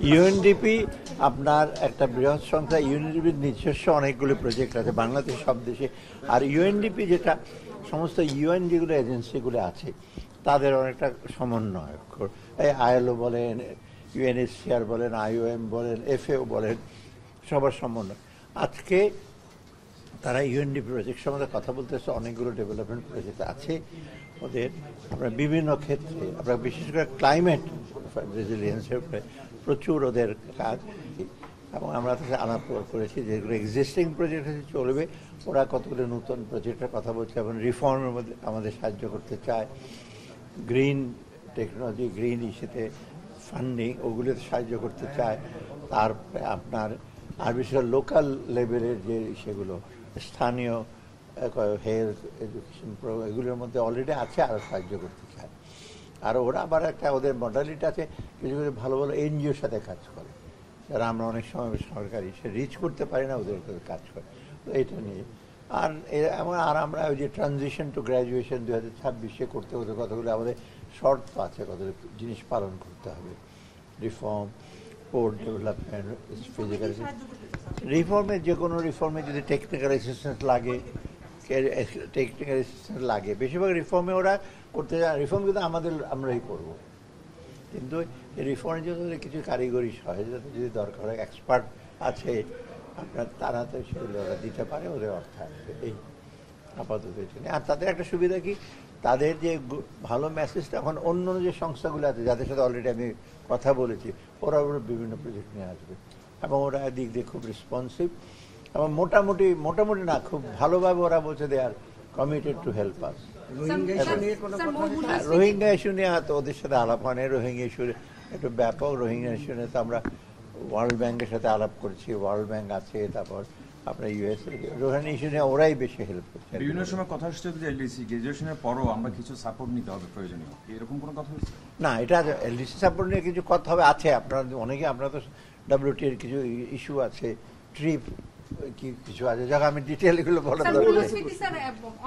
UNDP আপনার একটা বৃহৎ সংস্থা। ইউএনডিপির নিজস্ব অনেকগুলো প্রজেক্ট আছে বাংলাদেশ সব দেশে। আর ইউএনডিপি যেটা সমস্ত ইউএন যেগুলো এজেন্সিগুলো আছে তাদের অনেকটা সমন্বয়, এই আইএলও বলেন, ইউএনএইচসিআর বলেন, আইওএম বলেন, এফএও বলেন, সবার সমন্বয়। আজকে তারা ইউএনডিপি প্রজেক্ট সম্বন্ধে কথা বলতেছে। অনেকগুলো ডেভেলপমেন্ট প্রজেক্ট আছে ওদের, আমরা বিভিন্ন ক্ষেত্রে, আমরা বিশেষ করে ক্লাইমেট রেজিলিয়েন্সের উপরে প্রচুর ওদের কাজ, এবং আমরা তাদের আলাপ করেছি যেগুলো এক্সিস্টিং প্রজেক্ট আছে চলবে। ওরা কতগুলো নতুন প্রজেক্টের কথা বলছে এবং রিফর্মের মধ্যে আমাদের সাহায্য করতে চায়। গ্রিন টেকনোলজি, গ্রিন ইস্যুতে ফান্ডিং, ওগুলোতে সাহায্য করতে চায়। তারপরে আপনার আর বিশেষ করে লোকাল লেভেলের যে সেগুলো স্থানীয় হেলথ এডুকেশন প্রোগ্রাম, এগুলোর মধ্যে অলরেডি আছে, আরও সাহায্য করতে চায়। আর ওরা আবার একটা ওদের মডালিটি আছে, কিছু কিছু ভালো ভালো এনজিওর সাথে কাজ করে, যারা আমরা অনেক সময় সরকারি সে রিচ করতে পারি না, ওদের কাজ করে। তো এটা নিয়ে আর আমরা ওই যে ট্রানজিশন টু গ্র্যাজুয়েশন 2026 করতে হতে কতগুলো আমাদের শর্ত আছে, কতগুলো জিনিস পালন করতে হবে। রিফর্ম, পোর্ট ডেভেলপমেন্ট, ফিজিক্যাল রিফর্মে, যে কোনো রিফর্মে যদি টেকনিক্যাল অ্যাসিস্ট্যান্স লাগে, বেশিরভাগ রিফর্মে ওরা করতে যায়। রিফর্ম কিন্তু আমরাই করবো, কিন্তু এই রিফর্মের জন্য কিছু কারিগরি সহায়তা যদি দরকার হয়, এক্সপার্ট আছে আপনার, তারা তো সেগুলো ওরা দিতে পারে, ওদের অর্থ আসবে। এই আপাতত এটা নিয়ে। আর তাদের একটা সুবিধা কি, তাদের যে ভালো মেসেজটা এখন অন্য যে সংস্থাগুলো আছে যাদের সাথে অলরেডি আমি কথা বলেছি, ওরা বিভিন্ন প্রজেক্ট নিয়ে আসবে এবং ওরা দিক দিয়ে খুব রেসপন্সিভ এবং মোটামুটি না, খুব ভালোভাবে ওরা বলছে they are committed to help us. Rohingya issue নিয়ে তো ওদের সাথে আলাপ হয় না। রোহিঙ্গা ইস্যু একটু ব্যাপক। রোহিঙ্গা ইস্যু নিয়ে তো আমরা ওয়ার্ল্ড ব্যাংকের সাথে আলাপ করছি, ওয়ার্ল্ড ব্যাংক আছে, তারপর আপনার ইউএসএ। রোহিঙ্গা ইস্যু নিয়ে ওরাই বেশি হেল্প করছে। বিভিন্ন সময় কথা হচ্ছে যে এলডিসি গ্রাজুয়েশনের পরও আমরা কিছু সাপোর্ট নিতে হবে প্রয়োজনীয়, এরকম কোনো কথা হচ্ছে না? এটা এলডিসি সাপোর্ট নিয়ে কিছু কথা হবে, আছে। আপনারা অনেকে, আপনারা তো WTO এর কিছু ইস্যু আছে, ট্রিপ কিছু আছে, যারা আমি ডিটেইল এগুলো বলার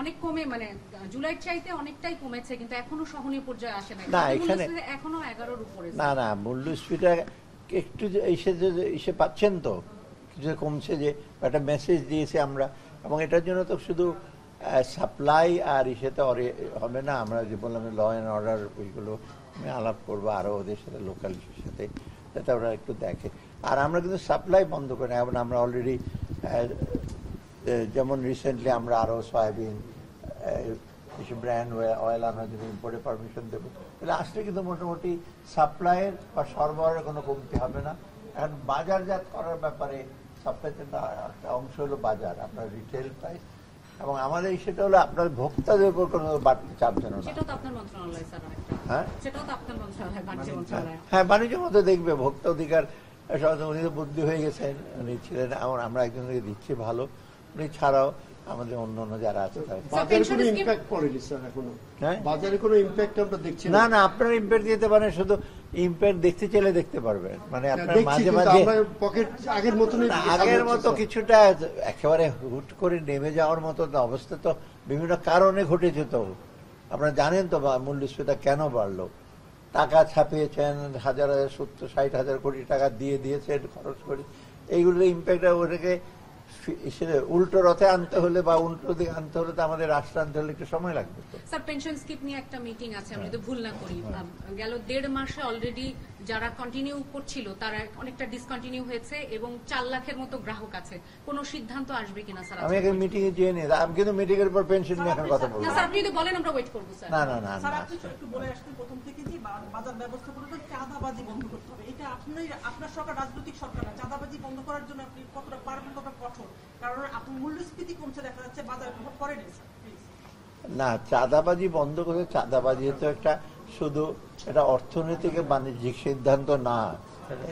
অনেক কমে, মানে জুলাইয়ের চাইতে অনেকটাই কমেছে, কিন্তু এখনো সহনীয় পর্যায়ে আসে না। না, এখানে এখনো 11-এর উপরে। না, মূল্যস্ফীতিটা একটু এসে পাচ্ছেন তো, কিছু কমছে, যে একটা মেসেজ দিয়েছে আমরা। এবং এটার জন্য তো শুধু সাপ্লাই আর ইসেতে হবে না। আমরা যে বললাম ল অ্যান্ড অর্ডার, ওইগুলো আমি আলাপ করবো আরও ওদের সাথে, লোকাল ইস্যুর সাথে, যাতে ওরা একটু দেখে। আর আমরা কিন্তু সাপ্লাই বন্ধ করি না। এখন আমরা অলরেডি যেমন রিসেন্টলি আমরা আরও সয়াবিন, কিছু ব্র্যান্ড অয়েল আমরা যদি ইম্পোর্টে পারমিশন দেবো, তাহলে আসলে কিন্তু মোটামুটি সাপ্লাইয়ের বা সরবরাহের কোনো কমতি হবে না। এখন বাজারজাত করার ব্যাপারে সবচেয়ে একটা অংশ হলো বাজার, আপনার রিটেল প্রাইস, এবং আমাদের সেটা হলো আপনার ভোক্তাদের উপর কোনো বাড়তি চাপ যেন না। হ্যাঁ, বাণিজ্য মতো দেখবে ভোক্তা অধিকার। উনি তো বুদ্ধি হয়ে গেছেন, উনি ছিলেন, আমরা একজনকে দিচ্ছি ভালো, উনি ছাড়াও আমাদের অন্য যারা আছে না, আপনার ইম্প্যাক্ট দিতে পারেন, শুধু ইম্প্যাক্ট দেখতে চাইলে দেখতে পারবেন। মানে আপনার মাঝে মাঝে আগের মতো কিছুটা একেবারে হুট করে নেমে যাওয়ার মতো অবস্থা তো বিভিন্ন কারণে ঘটেছে। তো আপনারা জানেন তো মূল্যস্ফীতি কেন বাড়লো। টাকা ছাপিয়েছেন, 70-60 কোটি টাকা দিয়েছেন, খরচ করে, এইগুলোর ইম্প্যাক্ট ওটাকে উল্টো রথে আনতে হলে বা উল্টো দিকে আনতে হলে তো আমাদের রাষ্ট্র আনতে হলে একটু সময় লাগবে। স্যার, পেনশন স্কিম নিয়ে একটা মিটিং আছে, আমি যদি ভুল না করি, গেল 1.5 মাসে অলরেডি যারা কন্টিনিউ করছিল তারা অনেকটা ডিসকন্টিনিউ হয়েছে এবং 4 লাখের মতো গ্রাহক আছে। কোন সিদ্ধান্ত আসবে কিনা স্যার? আমি এখন মিটিং এ যেয়ে নিই, আমি কিন্তু মিটিং এর পর পেনশন নিয়ে এখন কথা বলবো। না স্যার, আপনি যদি বলেন আমরা ওয়েট করব স্যার। না স্যার, আপনি একটু বলে আসছেন প্রথম থেকে যে বাজার ব্যবস্থাপনাটা চাঁদাবাজি বন্ধ করতে হবে। এটা আপনার সরকার রাজনৈতিক সরকার না, চাঁদাবাজি বন্ধ করার জন্য আপনি কতটা পারবেন, কতটা কঠোর? কারণ আপনার মূল্যস্ফীতি কমছে, দেখা যাচ্ছে বাজার করে নেই স্যার। না, চাঁদাবাজি বন্ধ করে, চাঁদাবাজি তো একটা শুধু এটা অর্থনৈতিক বাণিজ্যিক সিদ্ধান্ত না,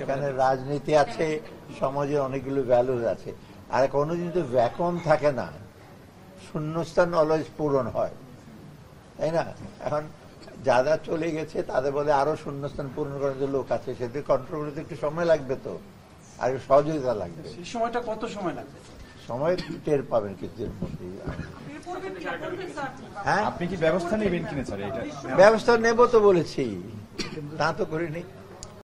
এখানে রাজনীতি আছে, সমাজের অনেকগুলো ভ্যালুজ আছে। আর কোনো দিন তো ভ্যাকুয়াম থাকে না, শূন্যস্থান অলওয়েজ পূরণ হয়, তাই না? এখন যারা চলে গেছে তাদের বলে আরো শূন্যস্থান পূরণ করার যে লোক আছে, সেদের কন্ট্রোল করতে একটু সময় লাগবে, তো আর সহযোগিতা লাগবে। সময়টা কত সময় লাগবে? সময় টের পাবেন কিছুদিন মধ্যেই। আপনি কি ব্যবস্থা নেবেন কিনা স্যার? এটা ব্যবস্থা নেব তো বলেছি, তা তো করিনি।